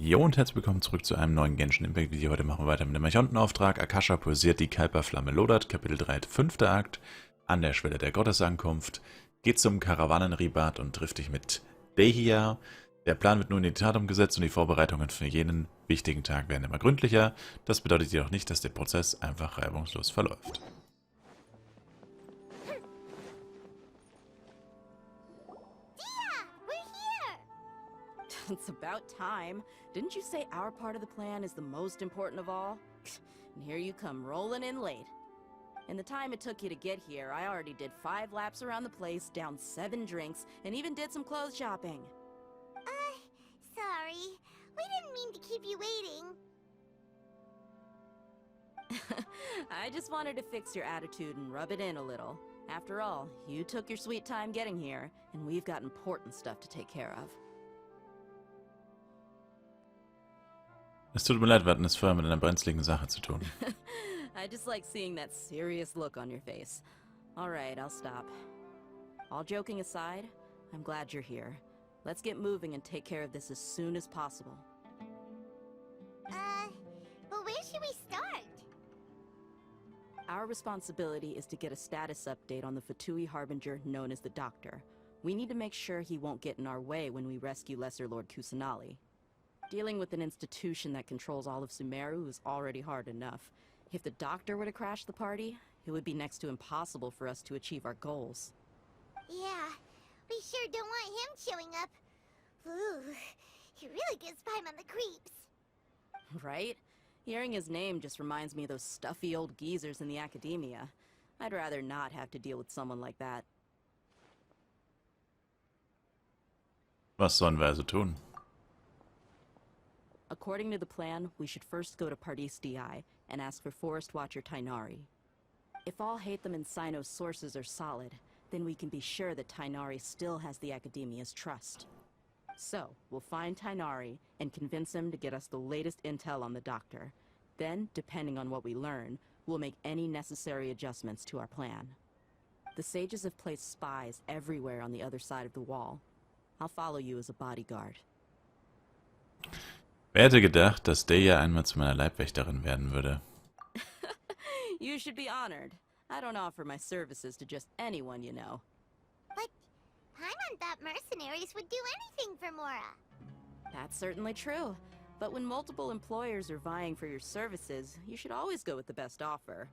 Jo und herzlich willkommen zurück zu einem neuen Genshin Impact Video. Heute machen wir weiter mit dem Archontenauftrag. Akasha pulsiert, die Kalpa-Flamme lodert. Kapitel 3, 5. Akt. An der Schwelle der Gottesankunft. Geht zum Karawanenribat und trifft dich mit Dehia. Der Plan wird nun in die Tat umgesetzt und die Vorbereitungen für jenen wichtigen Tag werden immer gründlicher. Das bedeutet jedoch nicht, dass der Prozess einfach reibungslos verläuft. It's about time. Didn't you say our part of the plan is the most important of all? And here you come rolling in late. In the time it took you to get here, I already did 5 laps around the place, downed 7 drinks, and even did some clothes shopping. Sorry. We didn't mean to keep you waiting. I just wanted to fix your attitude and rub it in a little. After all, you took your sweet time getting here, and we've got important stuff to take care of. Es tut mir leid, wir hatten es vorher mit einer brenzligen Sache zu tun. I just like seeing that serious look on your face. Alright, I'll stop. All joking aside, I'm glad you're here. Let's get moving and take care of this as soon as possible. But where should we start? Our responsibility is to get a status update on the Fatui Harbinger known as the Doctor. We need to make sure he won't get in our way when we rescue Lesser Lord Kusanali. Dealing with an institution that controls all of Sumeru is already hard enough. If the Doctor were to crash the party, it would be next to impossible for us to achieve our goals. Yeah, we sure don't want him showing up. Ooh, he really gives Paimon the creeps. Right? Hearing his name just reminds me of those stuffy old geezers in the academia. I'd rather not have to deal with someone like that. Was sollen wir also tun? According to the plan, we should first go to Pardis DI and ask for Forest Watcher Tainari. If all Hatham and Sino's sources are solid, then we can be sure that Tainari still has the Academia's trust. So, we'll find Tainari and convince him to get us the latest intel on the Doctor. Then, depending on what we learn, we'll make any necessary adjustments to our plan. The sages have placed spies everywhere on the other side of the wall. I'll follow you as a bodyguard. Wer hätte gedacht, dass Dehia einmal zu meiner Leibwächterin werden würde? You should be honored. I don't offer my services to just anyone you know. But Paimon thought mercenaries would do anything for Mora. That's certainly true. But when multiple employers are vying for your services, you should always go with the best offer.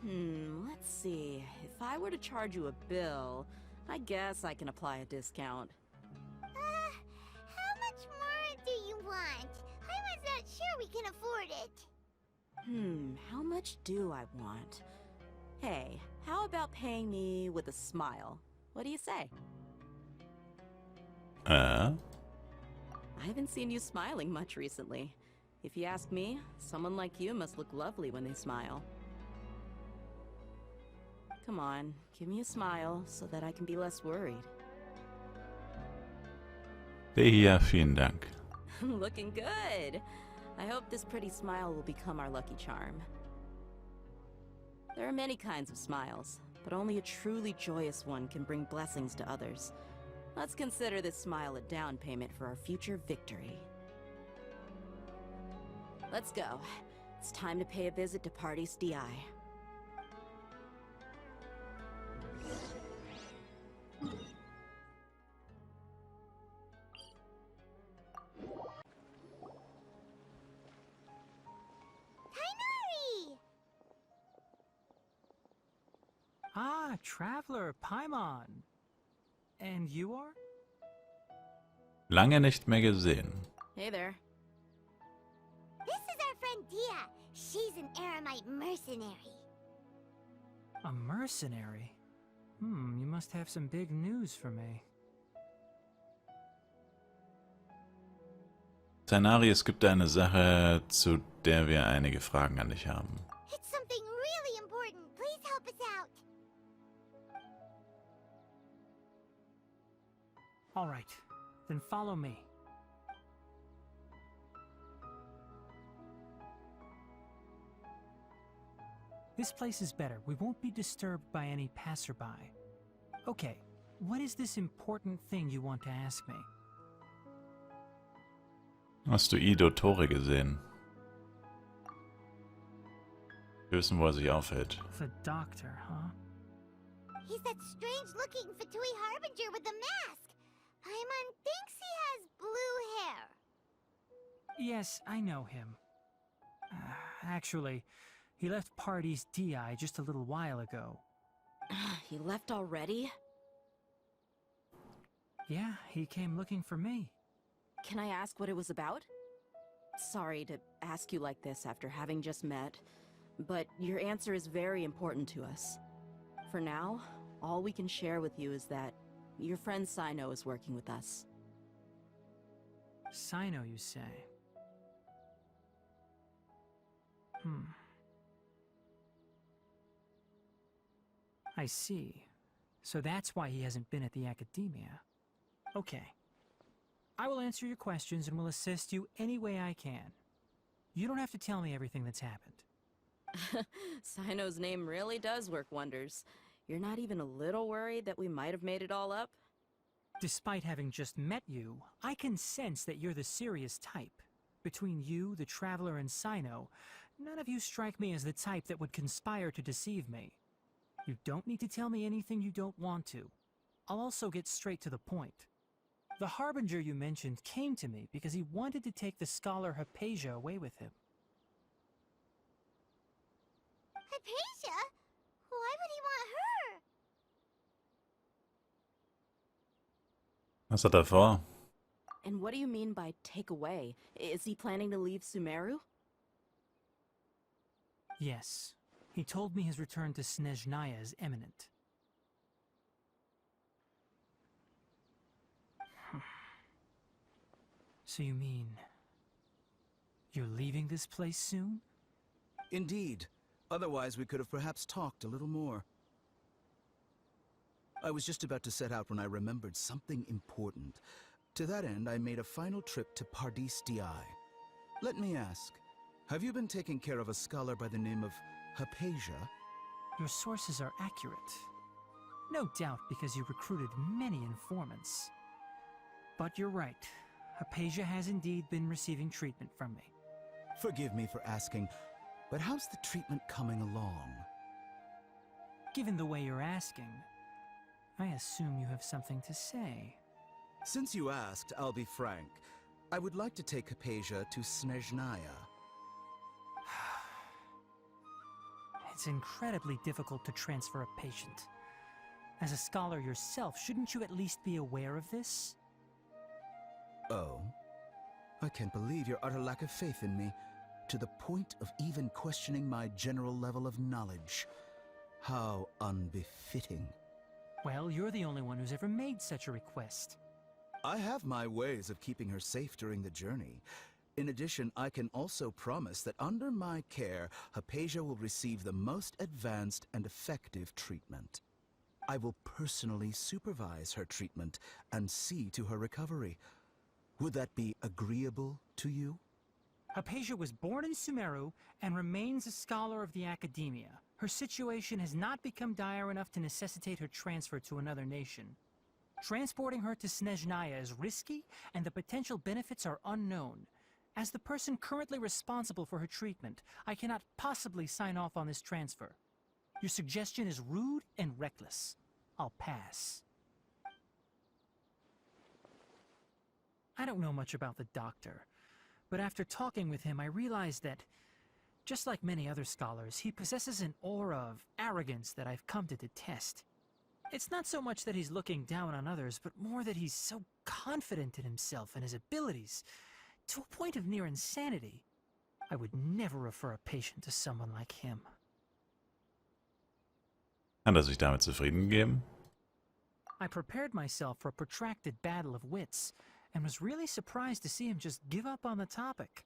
Let's see. If I were to charge you a bill, I guess I can apply a discount. How much more do you want? Paimon's not sure we can afford it. How much do I want? Hey, how about paying me with a smile? What do you say? I haven't seen you smiling much recently. If you ask me, someone like you must look lovely when they smile. Come on, give me a smile so that I can be less worried. Dehia, vielen Dank. Looking good. I hope this pretty smile will become our lucky charm. There are many kinds of smiles, but only a truly joyous one can bring blessings to others. Let's consider this smile a down payment for our future victory. Let's go. It's time to pay a visit to Pardis DI. Ah, Traveler, Paimon. And you are? Lange nicht mehr gesehen. Hey there. This is our friend Dia. She's an Aramite mercenary. A mercenary? You must have some big news for me. Tainari, es gibt eine Sache, zu der wir einige Fragen an dich haben. It's something really important. Please help us out. All right, then follow me. This place is better. We won't be disturbed by any passerby. Okay, what is this important thing you want to ask me? Hast du Ido Tore gesehen? Wir wissen, wo er sich aufhält. The doctor, huh? He's that strange-looking Fatui Harbinger with the mask. Paimon thinks he has blue hair. Yes, I know him. Actually, he left Party's DI just a little while ago. He left already? Yeah, he came looking for me. Can I ask what it was about? Sorry to ask you like this after having just met, but your answer is very important to us. For now, all we can share with you is that your friend Sino is working with us. Sino, you say? I see. So that's why he hasn't been at the academia. Okay. I will answer your questions and will assist you any way I can. You don't have to tell me everything that's happened. Sino's name really does work wonders. You're not even a little worried that we might have made it all up? Despite having just met you, I can sense that you're the serious type. Between you, the Traveler, and Sino, none of you strike me as the type that would conspire to deceive me. You don't need to tell me anything you don't want to. I'll also get straight to the point. The Harbinger you mentioned came to me because he wanted to take the scholar Hypatia away with him. Hypatia? Why would he want her? Was hat er vor? And what do you mean by take away? Is he planning to leave Sumeru? Yes. He told me his return to Snezhnaya is imminent. So you mean... you're leaving this place soon? Indeed. Otherwise, we could have perhaps talked a little more. I was just about to set out when I remembered something important. To that end, I made a final trip to Pardis DI. Let me ask, have you been taking care of a scholar by the name of Hypatia? Your sources are accurate. No doubt because you recruited many informants. But you're right. Hypatia has indeed been receiving treatment from me. Forgive me for asking, but how's the treatment coming along? Given the way you're asking, I assume you have something to say. Since you asked, I'll be frank. I would like to take Hypatia to Snezhnaya. It's incredibly difficult to transfer a patient. As a scholar yourself, shouldn't you at least be aware of this? Oh? I can't believe your utter lack of faith in me, to the point of even questioning my general level of knowledge. How unbefitting. Well, you're the only one who's ever made such a request. I have my ways of keeping her safe during the journey. In addition, I can also promise that under my care, Hypatia will receive the most advanced and effective treatment. I will personally supervise her treatment and see to her recovery. Would that be agreeable to you? Hypatia was born in Sumeru and remains a scholar of the academia. Her situation has not become dire enough to necessitate her transfer to another nation. Transporting her to Snezhnaya is risky, and the potential benefits are unknown. As the person currently responsible for her treatment, I cannot possibly sign off on this transfer. Your suggestion is rude and reckless. I'll pass. I don't know much about the doctor, but after talking with him, I realized that, just like many other scholars, he possesses an aura of arrogance that I've come to detest. It's not so much that he's looking down on others, but more that he's so confident in himself and his abilities, to a point of near insanity. I would never refer a patient to someone like him. Hat er sich damit zufrieden gegeben? I prepared myself for a protracted battle of wits, and was really surprised to see him just give up on the topic.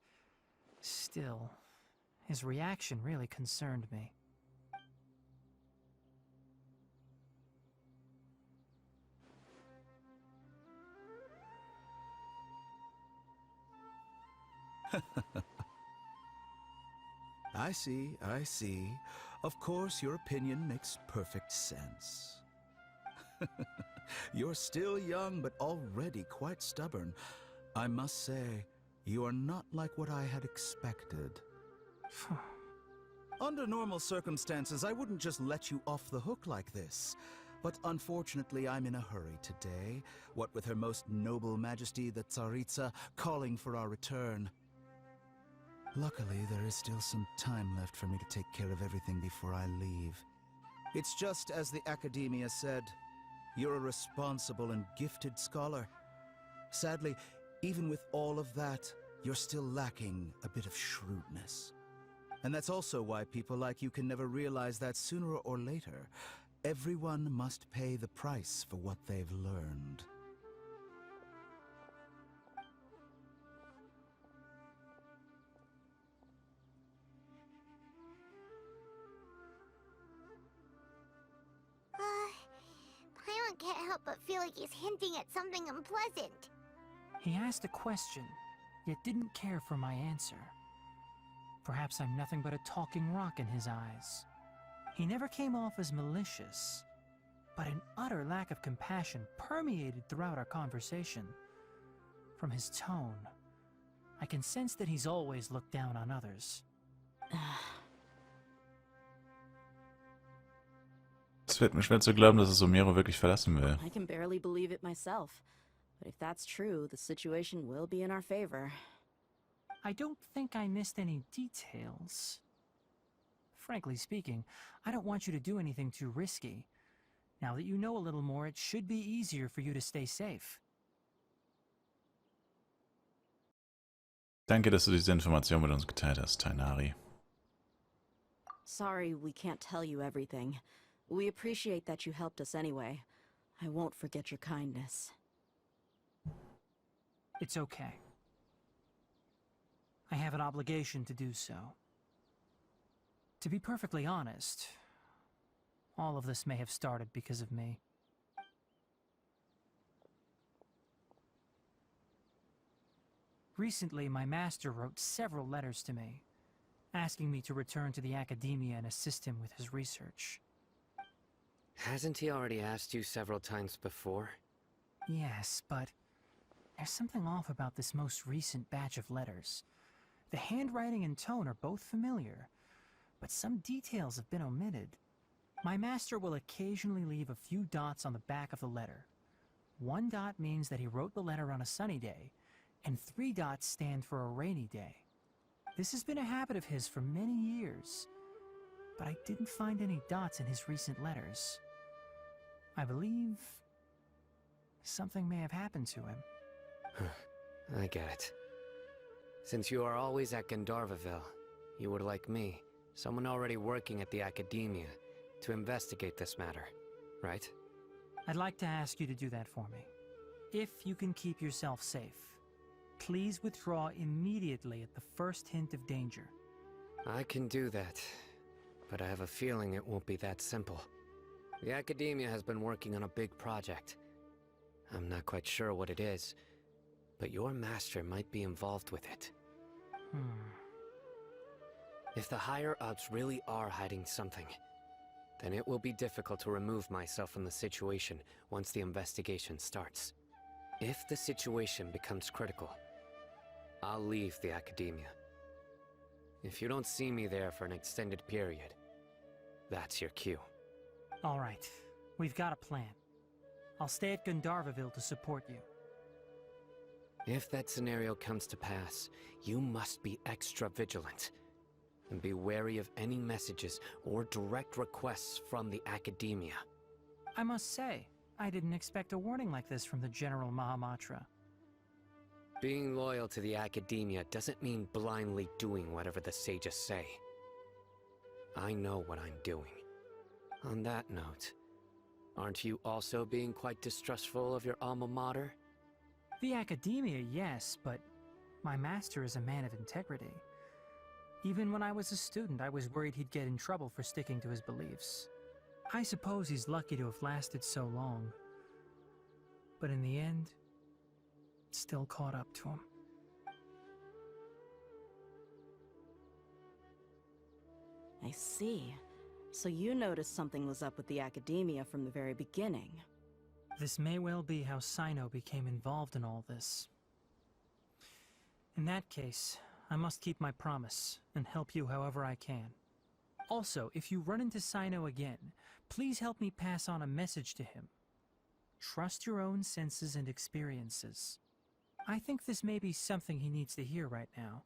Still, his reaction really concerned me. I see. Of course, your opinion makes perfect sense. You're still young, but already quite stubborn. I must say, You are not like what I had expected. Under normal circumstances, I wouldn't just let you off the hook like this. But unfortunately, I'm in a hurry today, what with Her Most Noble Majesty the Tsaritsa calling for our return. Luckily, there is still some time left for me to take care of everything before I leave. It's just as the Academia said, you're a responsible and gifted scholar. Sadly, even with all of that, you're still lacking a bit of shrewdness. And that's also why people like you can never realize that sooner or later, everyone must pay the price for what they've learned. Paimon can't help but feel like he's hinting at something unpleasant. He asked a question, yet didn't care for my answer. Perhaps I'm nothing but a talking rock in his eyes. He never came off as malicious, but an utter lack of compassion permeated throughout our conversation. From his tone, I can sense that he's always looked down on others. Es fällt mir schwer zu glauben, dass es Omero wirklich verlassen will. I can barely believe it myself. But if that's true, the situation will be in our favor. I don't think I missed any details. Frankly speaking, I don't want you to do anything too risky. Now that you know a little more, it should be easier for you to stay safe. Danke, dass du diese Information mit uns geteilt hast, Tainari. Sorry we can't tell you everything. We appreciate that you helped us anyway. I won't forget your kindness. It's okay. I have an obligation to do so. To be perfectly honest, all of this may have started because of me. Recently, my master wrote several letters to me, asking me to return to the Academia and assist him with his research. Hasn't he already asked you several times before? Yes, but there's something off about this most recent batch of letters. The handwriting and tone are both familiar, but some details have been omitted. My master will occasionally leave a few dots on the back of the letter. 1 dot means that he wrote the letter on a sunny day, and 3 dots stand for a rainy day. This has been a habit of his for many years, but I didn't find any dots in his recent letters. I believe something may have happened to him. I get it. Since you are always at Gandharvaville, you would like me, someone already working at the Academia, to investigate this matter, right? I'd like to ask you to do that for me. If you can keep yourself safe, please withdraw immediately at the first hint of danger. I can do that, but I have a feeling it won't be that simple. The Academia has been working on a big project. I'm not quite sure what it is, but your master might be involved with it. If the higher-ups really are hiding something, then it will be difficult to remove myself from the situation once the investigation starts. If the situation becomes critical, I'll leave the Academia. If you don't see me there for an extended period, that's your cue. All right, we've got a plan. I'll stay at Gandharvaville to support you. If that scenario comes to pass, you must be extra vigilant. And be wary of any messages or direct requests from the Academia. I must say, I didn't expect a warning like this from the General Mahamatra. Being loyal to the Academia doesn't mean blindly doing whatever the sages say. I know what I'm doing. On that note, aren't you also being quite distrustful of your alma mater? The Academia, yes, but my master is a man of integrity. Even when I was a student, I was worried he'd get in trouble for sticking to his beliefs. I suppose he's lucky to have lasted so long. But in the end, it still caught up to him. I see. So you noticed something was up with the Academia from the very beginning. This may well be how Sino became involved in all this. In that case, I must keep my promise and help you however I can. Also, if you run into Sino again, please help me pass on a message to him. Trust your own senses and experiences. I think this may be something he needs to hear right now.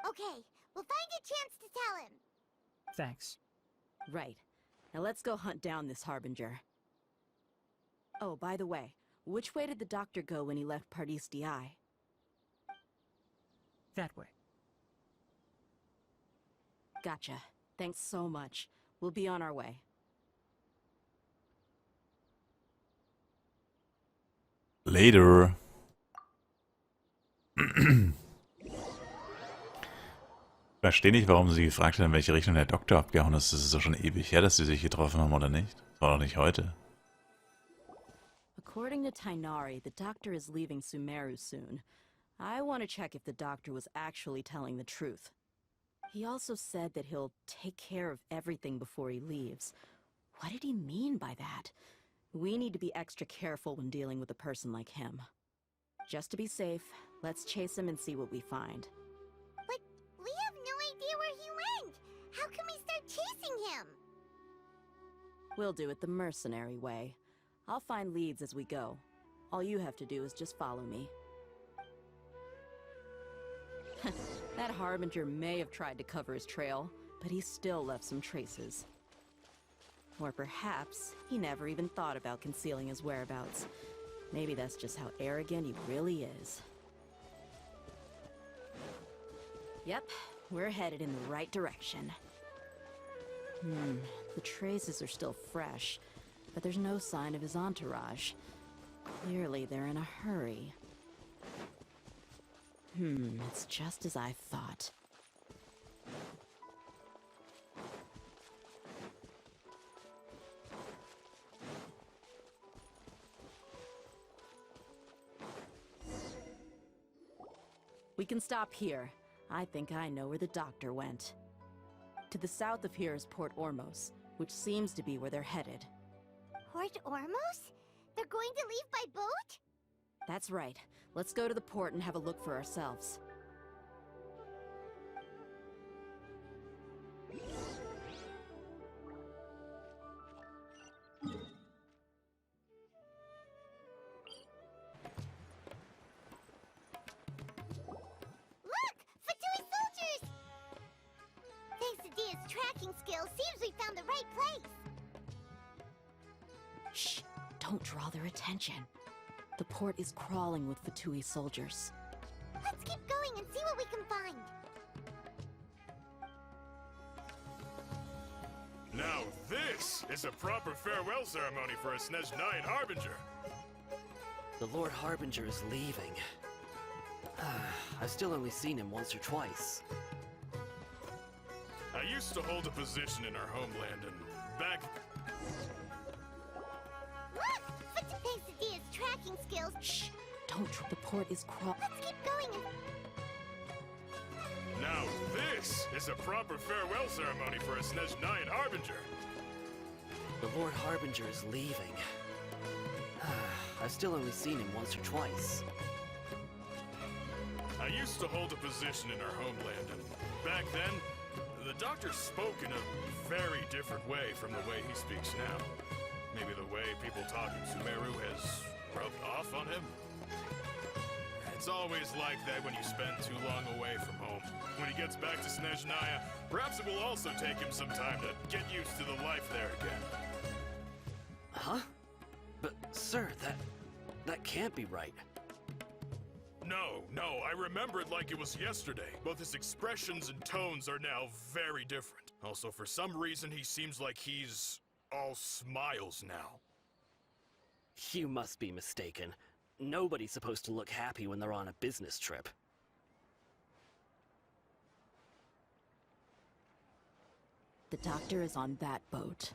Okay, we'll find a chance to tell him. Thanks. Right. Now let's go hunt down this Harbinger. Oh, by the way, which way did the doctor go when he left Pardis DI? That way. Gotcha. Thanks so much. We'll be on our way. Later. Ich verstehe nicht, warum sie gefragt hat, in welche Richtung der Doktor abgehauen ist. Das ist doch schon ewig her, dass sie sich getroffen haben, oder nicht? Das war doch nicht heute. According to Tighnari, the doctor is leaving Sumeru soon. I want to check if the doctor was actually telling the truth. He also said that he'll take care of everything before he leaves. What did he mean by that? We need to be extra careful when dealing with a person like him. Just to be safe, let's chase him and see what we find. But we have no idea where he went. How can we start chasing him? We'll do it the mercenary way. I'll find leads as we go. All you have to do is just follow me. That Harbinger may have tried to cover his trail, but he still left some traces. Or perhaps he never even thought about concealing his whereabouts. Maybe that's just how arrogant he really is. Yep, we're headed in the right direction. The traces are still fresh, but there's no sign of his entourage. Clearly they're in a hurry. It's just as I thought. We can stop here. I think I know where the doctor went. To the south of here is Port Ormos, which seems to be where they're headed. Port Ormos? They're going to leave by boat? That's right. Let's go to the port and have a look for ourselves. Look! Fatui soldiers! Thanks to Dia's tracking skills, seems we found the right place. Shh! Don't draw their attention. The port is crawling with Fatui soldiers. Let's keep going and see what we can find. Now this is a proper farewell ceremony for a Snezhnaya Harbinger. The Lord Harbinger is leaving. I've still only seen him once or twice. I used to hold a position in our homeland and back... Look! Thanks to Dia's tracking skills. Shh! Don't. The port is Let's keep going and... Now this is a proper farewell ceremony for a Snezhnaya Harbinger. The Lord Harbinger is leaving. I've still only seen him once or twice. I used to hold a position in our homeland, and back then, the doctor spoke in a very different way from the way he speaks now. Maybe the way people talk in Sumeru has rubbed off on him? It's always like that when you spend too long away from home. When he gets back to Snezhnaya, perhaps it will also take him some time to get used to the life there again. Huh? But, sir, that can't be right. No, I remember it like it was yesterday. Both his expressions and tones are now very different. Also, for some reason, he seems like he's all smiles now. You must be mistaken. Nobody's supposed to look happy when they're on a business trip. The doctor is on that boat.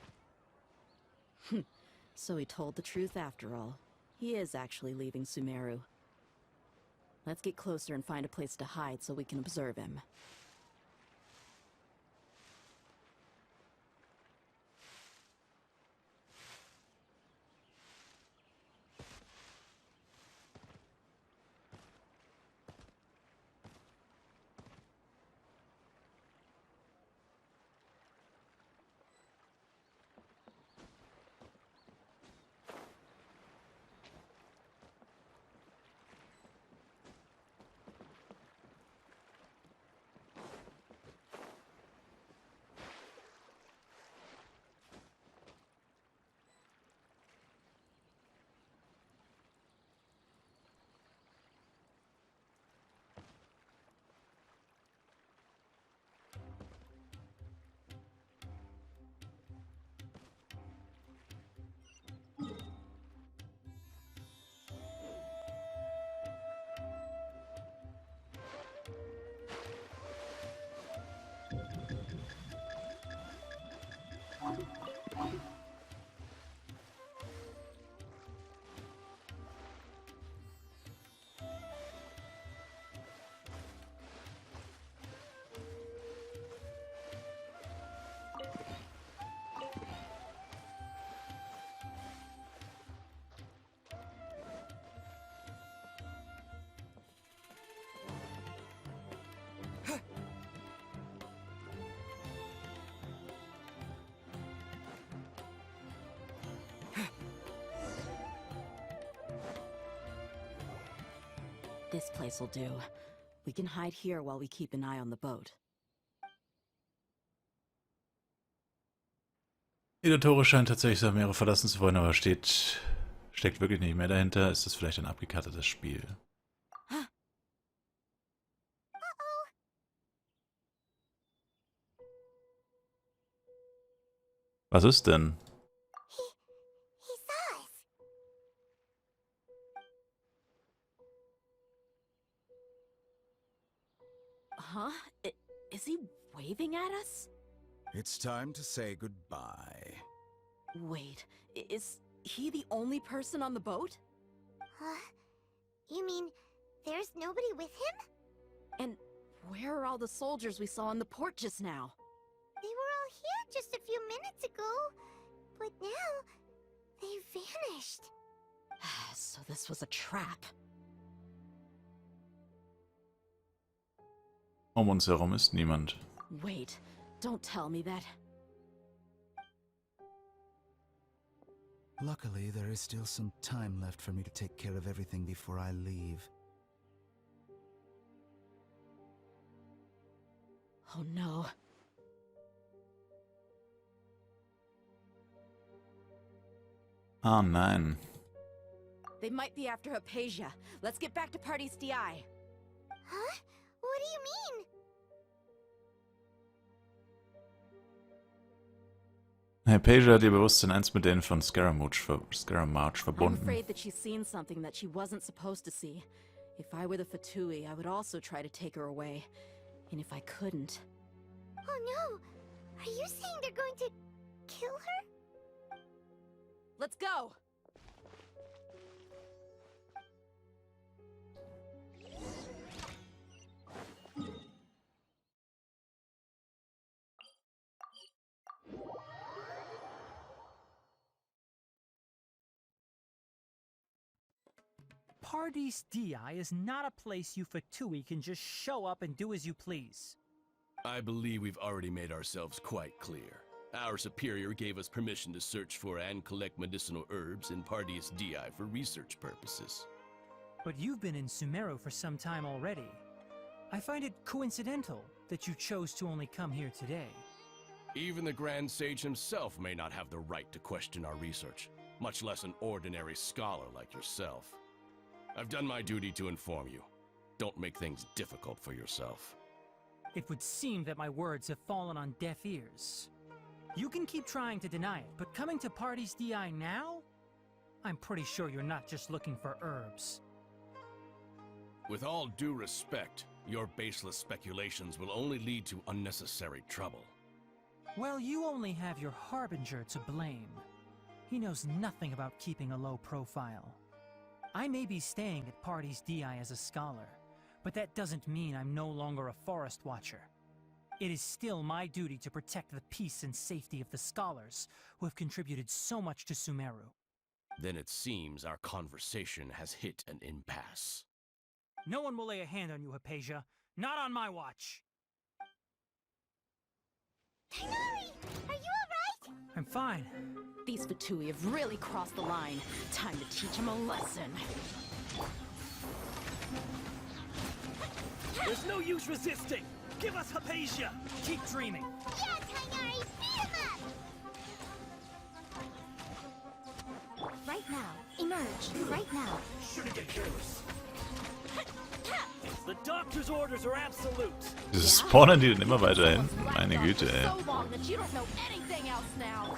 So he told the truth after all. He is actually leaving Sumeru. Let's get closer and find a place to hide so we can observe him. This place will do. We can hide here while we keep an eye on the boat. Jede Tore scheint tatsächlich das Meere verlassen zu wollen, aber steckt wirklich nicht mehr dahinter. Ist das vielleicht ein abgekartetes Spiel? Was ist denn? He saw us. Huh? Is he waving at us? It's time to say goodbye. Wait, is he the only person on the boat? You mean there's nobody with him? And where are all the soldiers we saw in the port just now? They were all here just a few minutes ago, but now they vanished. So this was a trap. Uns herum ist niemand. Wait, don't tell me that. Luckily, there is still some time left for me to take care of everything before I leave. Oh no. Ah, nein. They might be after Hypatia. Let's get back to Party's DI. Huh? What do you mean? Hypatia hat ihr Bewusstsein einst mit denen von Scaramouche I'm verbunden. afraid that she's seen something that she wasn't supposed to see. If I were the Fatui, I would also try to take her away. And if I couldn't... Oh no! Are you saying they're going to kill her? Let's go! Party's DI is not a place you Fatui can just show up and do as you please. I believe we've already made ourselves quite clear. Our superior gave us permission to search for and collect medicinal herbs in Party's DI for research purposes. But you've been in Sumeru for some time already. I find it coincidental that you chose to only come here today. Even the Grand Sage himself may not have the right to question our research, much less an ordinary scholar like yourself. I've done my duty to inform you. Don't make things difficult for yourself. It would seem that my words have fallen on deaf ears. You can keep trying to deny it, but coming to Party's DI now? I'm pretty sure you're not just looking for herbs. With all due respect, your baseless speculations will only lead to unnecessary trouble. Well, you only have your Harbinger to blame. He knows nothing about keeping a low profile. I may be staying at Party's DI as a scholar, but that doesn't mean I'm no longer a forest watcher. It is still my duty to protect the peace and safety of the scholars who have contributed so much to Sumeru. Then it seems our conversation has hit an impasse. No one will lay a hand on you, Hypatia. Not on my watch. Tighnari! Are you alright? I'm fine. These Fatui have really crossed the line. Time to teach them a lesson. There's no use resisting! Give us Hypatia! Keep dreaming! Yeah, Tighnari! Beat him up! Right now. Emerge. Right now. Shouldn't get careless. The doctor's orders are absolute. Diese spawnen die denn immer weiter hinten? Meine Güte, ey. So long that you don't know anything else now.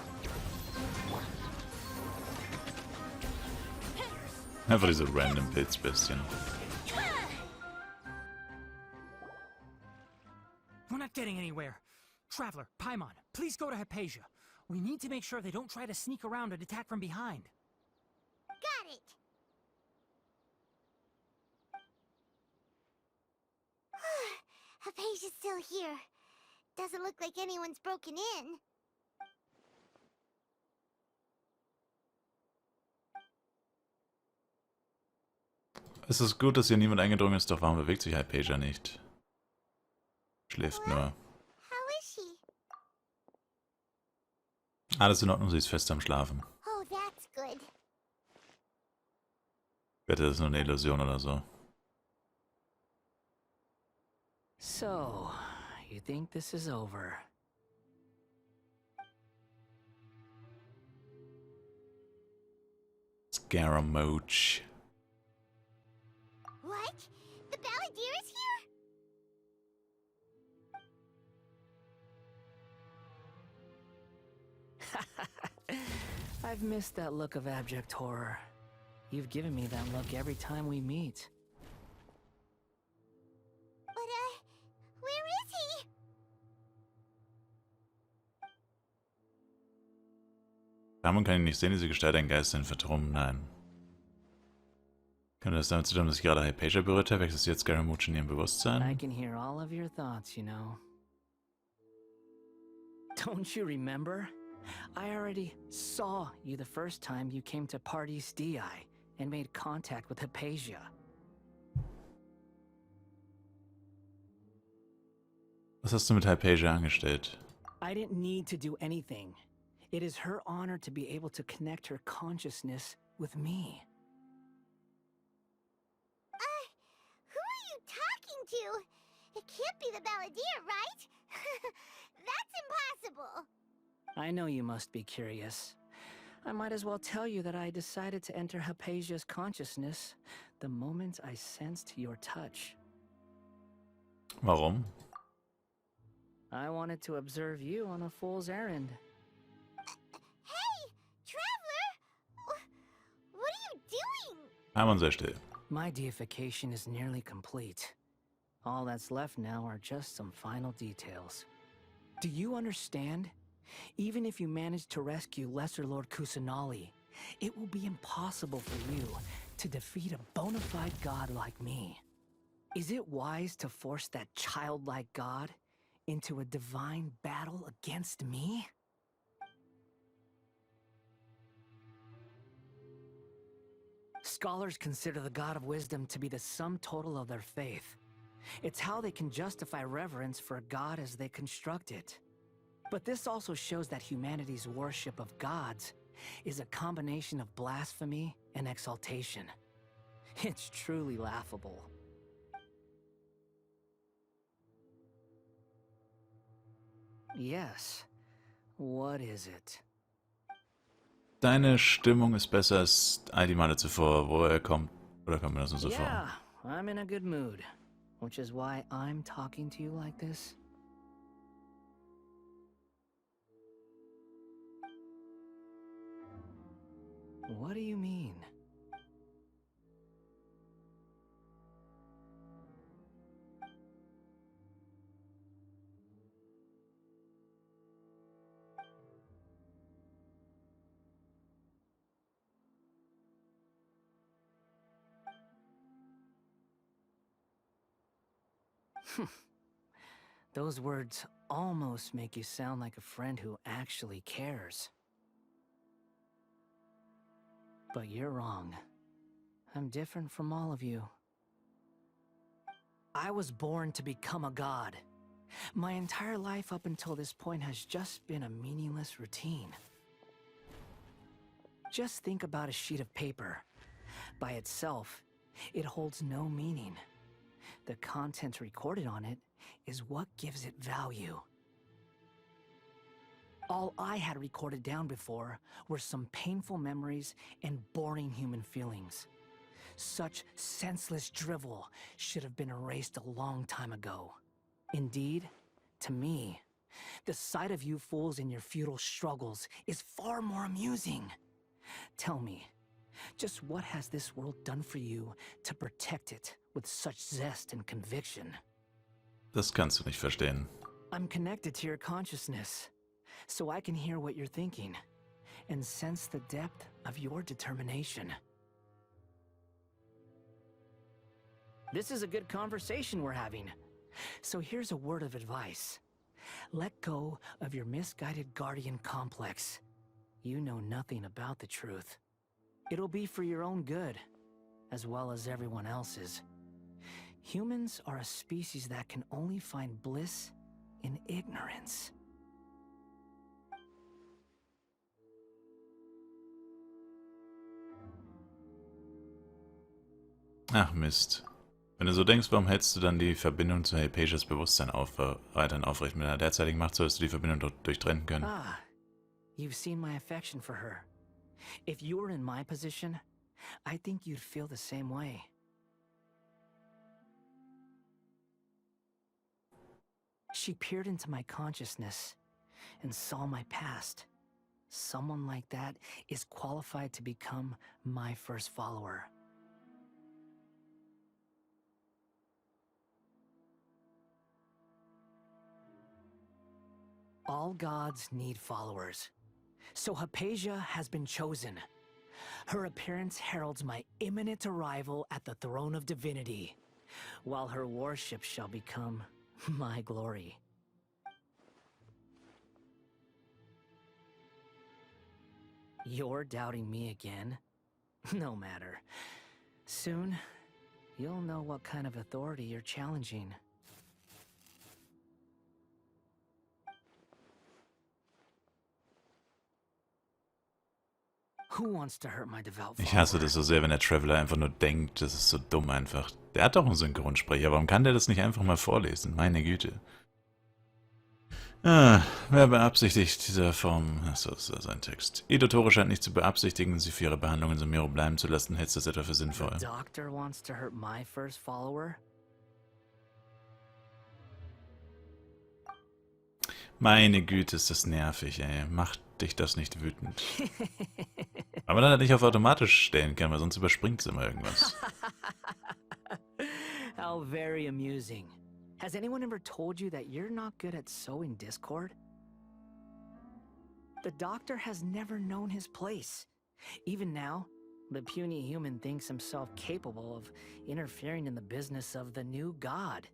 Einfach diese random Pilzbestien. We're not getting anywhere. Traveler, Paimon, please go to Hypatia. We need to make sure they don't try to sneak around and attack from behind. Got it! Hypatia's still here. Doesn't look like anyone's broken in. Es ist gut, dass hier niemand eingedrungen ist, doch warum bewegt sich Hypatia nicht? Schläft nur. How is she? Alles in Ordnung, sie ist fest am Schlafen. Oh, that's good. Ich wette, das ist nur eine Illusion oder so. So, you think this is over? Scaramouche. What? The balladeer is here? I've missed that look of abject horror. You've given me that look every time we meet. But, where is he? Ramon kann ihn nicht sehen, diese Gestalt ein Geist in Vertrauen? Nein. Könnte das damit zu tun, dass ich gerade Hypatia berührt habe? Existiert Scaramouche in ihrem I Bewusstsein? can hear all of your thoughts, you know. Don't you remember? I already saw you the first time you came to Parties DI and made contact with Hypatia. Was hast du mit Hypatia angestellt? I didn't need to do anything. It is her honor to be able to connect her consciousness with me. Who are you talking to? It can't be the balladeer, right? That's impossible. I know you must be curious. I might as well tell you that I decided to enter Hypatia's consciousness the moment I sensed your touch. Warum? I wanted to observe you on a fool's errand. Hey, Traveler! What are you doing? Ramon, sei still. My deification is nearly complete. All that's left now are just some final details. Do you understand? Even if you manage to rescue Lesser Lord Kusanali, it will be impossible for you to defeat a bona fide god like me. Is it wise to force that childlike god into a divine battle against me? Scholars consider the God of Wisdom to be the sum total of their faith. It's how they can justify reverence for a god as they construct it. But this also shows that humanity's worship of gods is a combination of blasphemy and exaltation. It's truly laughable. Yes. What is it? Deine Stimmung ist besser als all die Male zuvor, wo er kommt. Oder kommt mir das nur so vor? Yeah, I'm in a good mood. Which is why I'm talking to you like this. What do you mean? Those words almost make you sound like a friend who actually cares. But you're wrong. I'm different from all of you. I was born to become a god. My entire life up until this point has just been a meaningless routine. Just think about a sheet of paper. By itself, it holds no meaning. The content recorded on it is what gives it value. All I had recorded down before were some painful memories and boring human feelings. Such senseless drivel should have been erased a long time ago. Indeed, to me, the sight of you fools in your futile struggles is far more amusing. Tell me, just what has this world done for you to protect it with such zest and conviction? Das kannst du nicht verstehen. I'm connected to your consciousness, so I can hear what you're thinking, and sense the depth of your determination. This is a good conversation we're having. So here's a word of advice. Let go of your misguided guardian complex. You know nothing about the truth. It'll be for your own good, as well as everyone else's. Humans are a species that can only find bliss in ignorance. Ach Mist. Wenn du so denkst, warum hältst du dann die Verbindung zu Hypatias Bewusstsein weiterhin aufrecht? Mit deiner derzeitigen Macht solltest du die Verbindung dort durchtrennen können. Ah, you've seen my affection for her. If you were in my position, I think you'd feel the same way. She peered into my consciousness and saw my past. Someone like that is qualified to become my first follower. All gods need followers. So Hypatia has been chosen. Her appearance heralds my imminent arrival at the throne of divinity, while her worship shall become my glory. You're doubting me again? No matter. Soon, you'll know what kind of authority you're challenging. Who wants to hurt my devout Ich hasse follower? das so sehr, wenn der Traveler einfach nur denkt, das ist so dumm einfach. Der hat doch einen Synchronsprecher, warum kann der das nicht einfach mal vorlesen? Meine Güte. Ah, wer beabsichtigt dieser Form... Achso, das ist also ein Text. Edotore scheint nicht zu beabsichtigen, sie für ihre Behandlung in Sumeru bleiben zu lassen. Hältst du das etwa für sinnvoll? The doctor wants to hurt my first follower? Meine Güte, ist das nervig, ey. Macht dich das nicht wütend. Aber dann halt nicht auf automatisch stellen kann, weil sonst überspringt es immer irgendwas. How very amusing. Has anyone ever told you that you're not good at sowing discord? The doctor has never known his place. Even now, the puny human thinks himself capable of interfering in the business of the new god.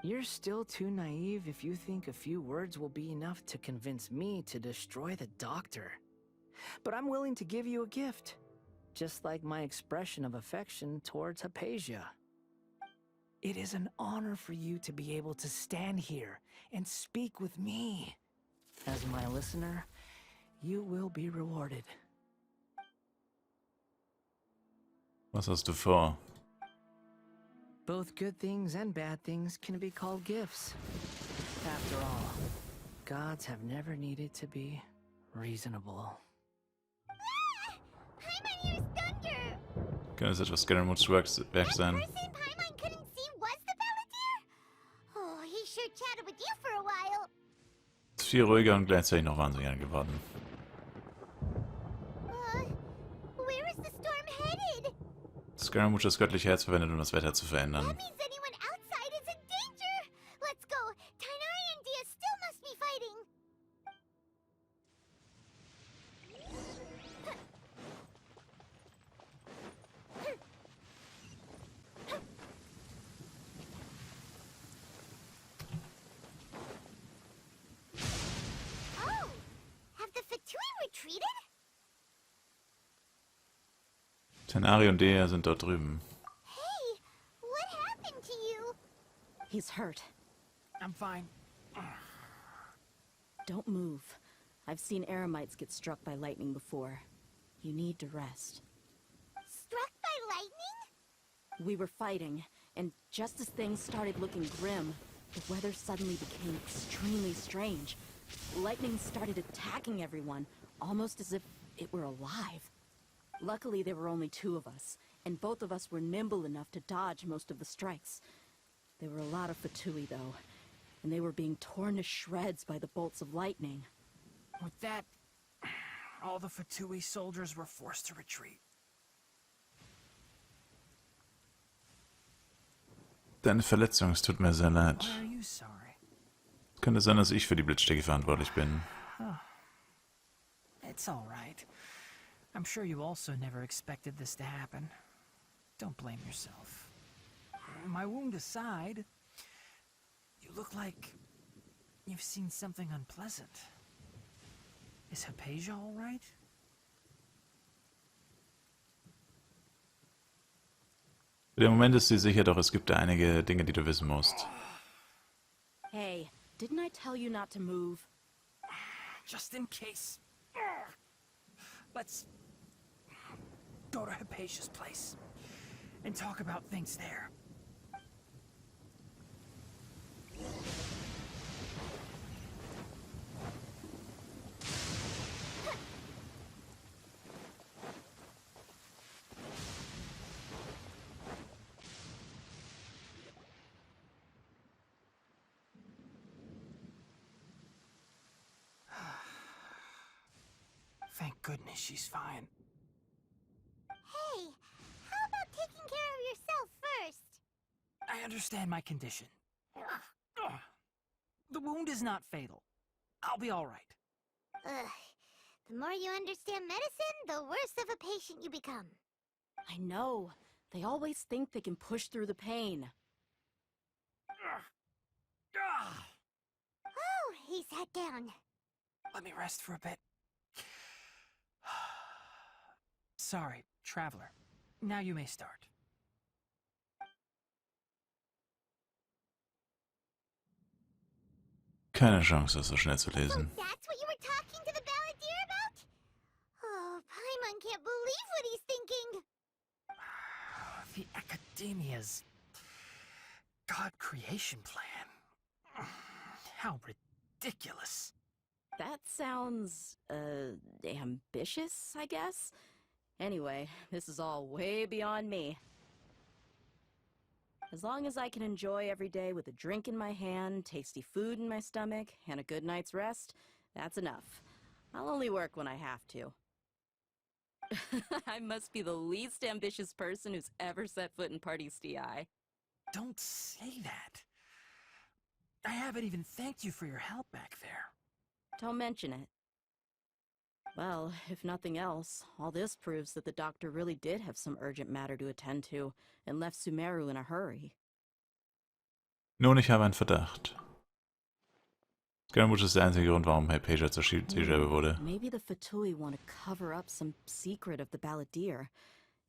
You're still too naive if you think a few words will be enough to convince me to destroy the doctor. But I'm willing to give you a gift, just like my expression of affection towards Hypatia. It is an honor for you to be able to stand here and speak with me. As my listener, you will be rewarded. Was hast du vor? Both good things and bad things can be called gifts. After all, gods have never needed to be reasonable. Paimon's thunder! Kann es etwas Scaramouches Werk sein? Person Paimon couldn't see was the Palantir? Oh, he sure chatted with you for a while. Ist viel ruhiger und gleichzeitig noch wahnsinniger geworden. Where is the storm headed? Scaramouche das göttliche Herz verwendet, um das Wetter zu verändern. That means anyone outside is in danger. Let's go. Tainari and Dia still must be fighting. Oh, have the Fatui retreated? Tenari und Dea sind dort drüben. Hey, what happened to you? He's hurt. I'm fine. Don't move. I've seen Eremites get struck by lightning before. You need to rest. Struck by lightning? We were fighting, and just as things started looking grim, the weather suddenly became extremely strange. Lightning started attacking everyone, almost as if it were alive. Luckily, there were only two of us, and both of us were nimble enough to dodge most of the strikes. There were a lot of Fatui, though, and they were being torn to shreds by the bolts of lightning. With that, all the Fatui soldiers were forced to retreat. Deine Verletzung, es tut mir sehr leid. Why are you sorry? Könnte sein, dass ich für die Blitzstrecke verantwortlich bin. It's all right. I'm sure you also never expected this to happen. Don't blame yourself. My wound aside, you look like you've seen something unpleasant. Is Hypatia all right? Für den Moment ist sie sicher, doch es gibt da einige Dinge, die du wissen musst. Hey, didn't I tell you not to move? Just in case. Let's go to Hypatia's place and talk about things there. goodness, she's fine. Hey, how about taking care of yourself first? I understand my condition. The wound is not fatal. I'll be all right. Ugh. The more you understand medicine, the worse of a patient you become. I know. They always think they can push through the pain. Oh, he sat down. Let me rest for a bit. Sorry, traveler. Now you may start. Keine Chance, das so schnell zu So lesen. that's what you were talking to the balladeer about? Oh, Paimon can't believe what he's thinking. The Academia's God creation plan. How ridiculous. That sounds, ambitious, I guess? Anyway, this is all way beyond me. As long as I can enjoy every day with a drink in my hand, tasty food in my stomach, and a good night's rest, that's enough. I'll only work when I have to. I must be the least ambitious person who's ever set foot in Party's DI. Don't say that. I haven't even thanked you for your help back there. Don't mention it. Well, if nothing else, all this proves that the doctor really did have some urgent matter to attend to and left Sumeru in a hurry. Nun, ich habe einen Verdacht. Scaramouche ist der einzige Grund, warum Hypatia zur Zielscheibe wurde. Maybe the Fatui want to cover up some secret of the balladeer.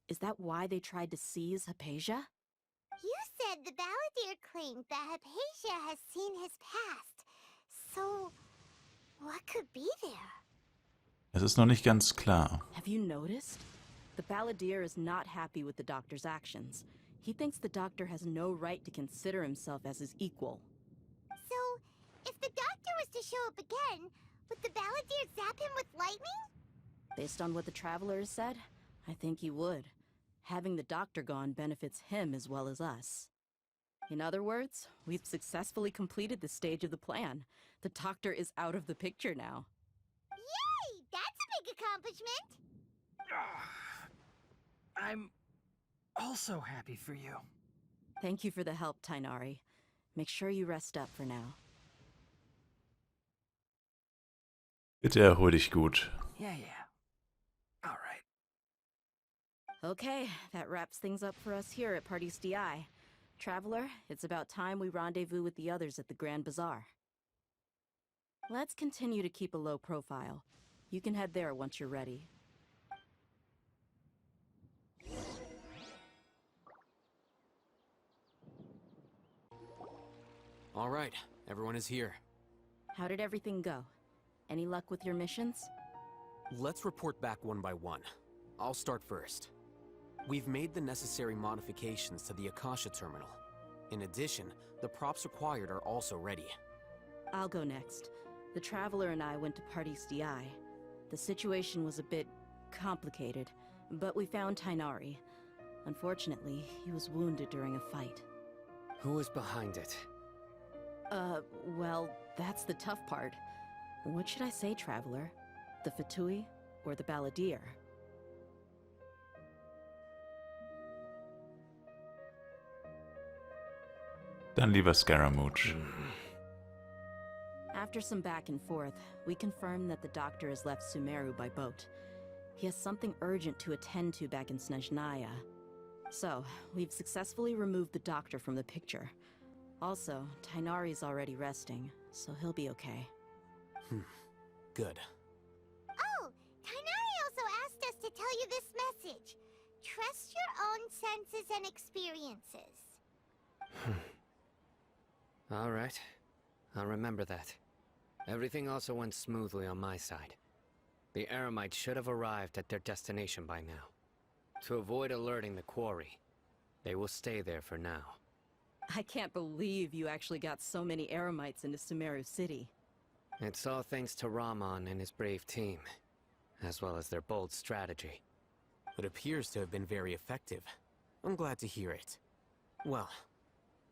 Is that why they tried to seize Hypatia? You said the balladeer claimed that Hypatia has seen his past. So, what could be there? Es ist noch nicht ganz klar. Have you noticed? The balladeer is not happy with the doctor's actions. He thinks the doctor has no right to consider himself as his equal. So, if the doctor was to show up again, would the balladeer zap him with lightning? Based on what the traveler has said, I think he would. Having the doctor gone benefits him as well as us. In other words, we've successfully completed this stage of the plan. The doctor is out of the picture now. Yay! That's a big accomplishment! I'm also happy for you. Thank you for the help, Tainari. Make sure you rest up for now. Bitte erhol dich gut. Yeah. All right. Okay, that wraps things up for us here at Party's DI. Traveler, it's about time we rendezvous with the others at the Grand Bazaar. Let's continue to keep a low profile. You can head there once you're ready. All right, everyone is here. How did everything go? Any luck with your missions? Let's report back one by one. I'll start first. We've made the necessary modifications to the Akasha terminal. In addition, the props required are also ready. I'll go next. The Traveler and I went to Party's DI. The situation was a bit complicated, but we found Tainari. Unfortunately, he was wounded during a fight. Who is behind it? Well, that's the tough part. What should I say, Traveler? The Fatui or the Balladeer? Dann lieber Scaramouche. After some back and forth, we confirmed that the doctor has left Sumeru by boat. He has something urgent to attend to back in Snezhnaya. So, we've successfully removed the doctor from the picture. Also, Tainari's already resting, so he'll be okay. Good. Oh, Tainari also asked us to tell you this message. Trust your own senses and experiences. All right. I'll remember that. Everything also went smoothly on my side. The Eremites should have arrived at their destination by now. To avoid alerting the quarry, they will stay there for now. I can't believe you actually got so many Eremites into Sumeru City. It's all thanks to Rahman and his brave team, as well as their bold strategy. It appears to have been very effective. I'm glad to hear it. Well,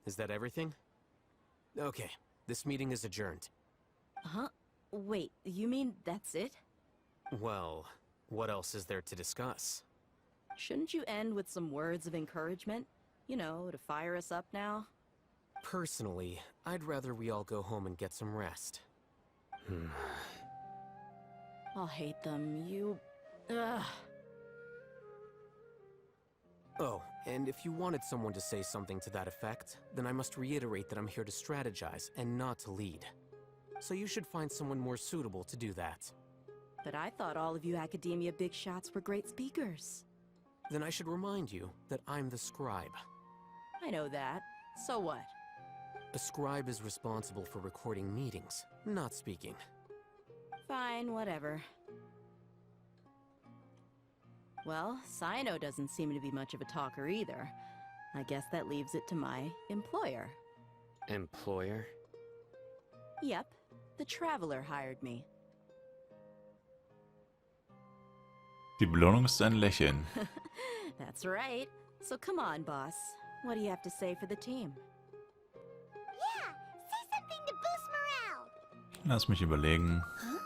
is that everything? Okay, this meeting is adjourned. Huh? Wait, you mean that's it? Well, What else is there to discuss? Shouldn't you end with some words of encouragement? You know, to fire us up now? Personally, I'd rather we all go home and get some rest. I'll hate them. Ugh. Oh, and if you wanted someone to say something to that effect, then I must reiterate that I'm here to strategize and not to lead. So you should find someone more suitable to do that. But I thought all of you academia big shots were great speakers. Then I should remind you that I'm the scribe. I know that. So what? A scribe is responsible for recording meetings, not speaking. Fine, whatever. Well, Sino doesn't seem to be much of a talker either. I guess that leaves it to my employer. Employer? Yep, the Traveler hired me. Die Belohnung ist ein Lächeln. That's right. So come on, boss. What do you have to say for the team? Yeah, say something to boost morale. Lass mich überlegen. Huh?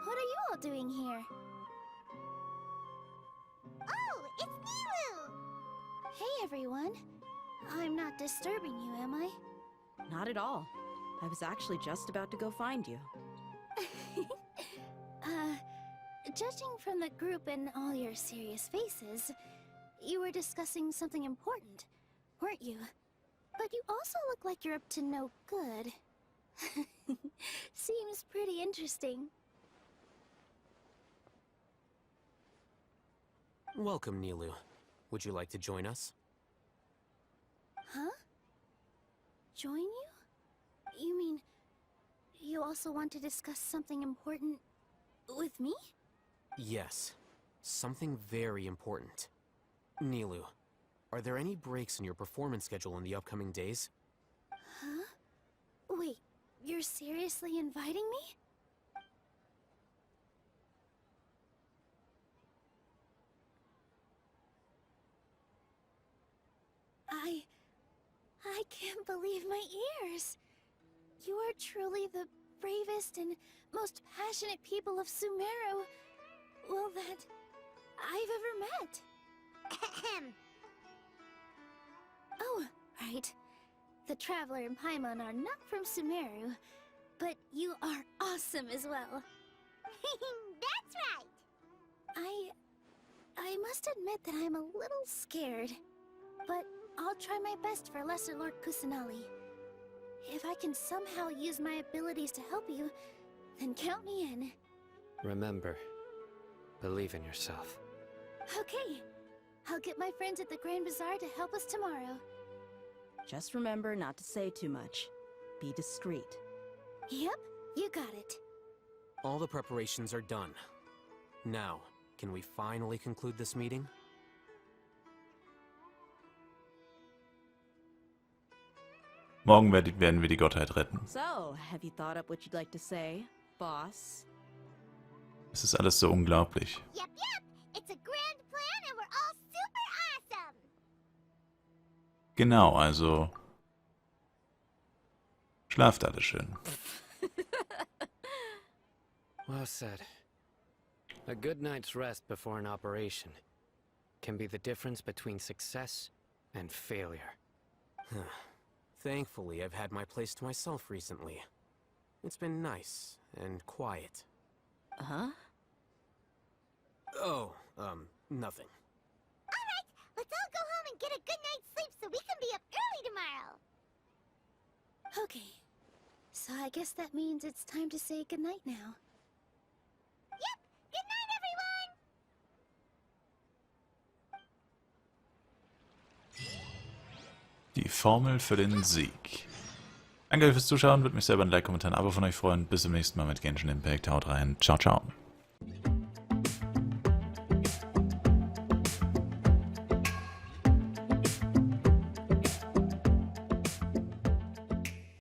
What are you all doing here? Oh, it's Nilu! Hey, everyone. I'm not disturbing you, am I? Not at all. I was actually just about to go find you. Judging from the group and all your serious faces, you were discussing something important, weren't you? But you also look like you're up to no good. Seems pretty interesting. Welcome, Nilu. Would you like to join us? Huh? Join you? You mean, you also want to discuss something important with me? Yes. Something very important. Nilu, are there any breaks in your performance schedule in the upcoming days? Huh? Wait, you're seriously inviting me? I can't believe my ears. You are truly the bravest and most passionate people of Sumeru, well, that I've ever met. Oh, right. The Traveler and Paimon are not from Sumeru, but you are awesome as well. That's right! I must admit that I'm a little scared, but I'll try my best for Lesser Lord Kusanali. If I can somehow use my abilities to help you, then count me in. Remember, believe in yourself. Okay. I'll get my friends at the Grand Bazaar to help us tomorrow. Just remember not to say too much. Be discreet. Yep, you got it. All the preparations are done. Now, can we finally conclude this meeting? Morgen werden wir die Gottheit retten. So, have you thought up what you'd like to say, boss? Es ist alles so unglaublich. Yep. It's a grand plan and we're all super awesome. Genau, also schlaft alle schön. Well said. A good night's rest before an operation can be the difference between success and failure. Thankfully, I've had my place to myself recently. It's been nice and quiet. Huh? Oh, nothing. Alright, let's all go home and get a good night's sleep so we can be up early tomorrow. Okay, so I guess that means it's time to say goodnight now. Yep, good night everyone! Die Formel für den Sieg. Danke fürs Zuschauen, würde mich selber ein Like, Kommentar, ein Abo von euch freuen. Bis zum nächsten Mal mit Genshin Impact. Haut rein. Ciao, ciao.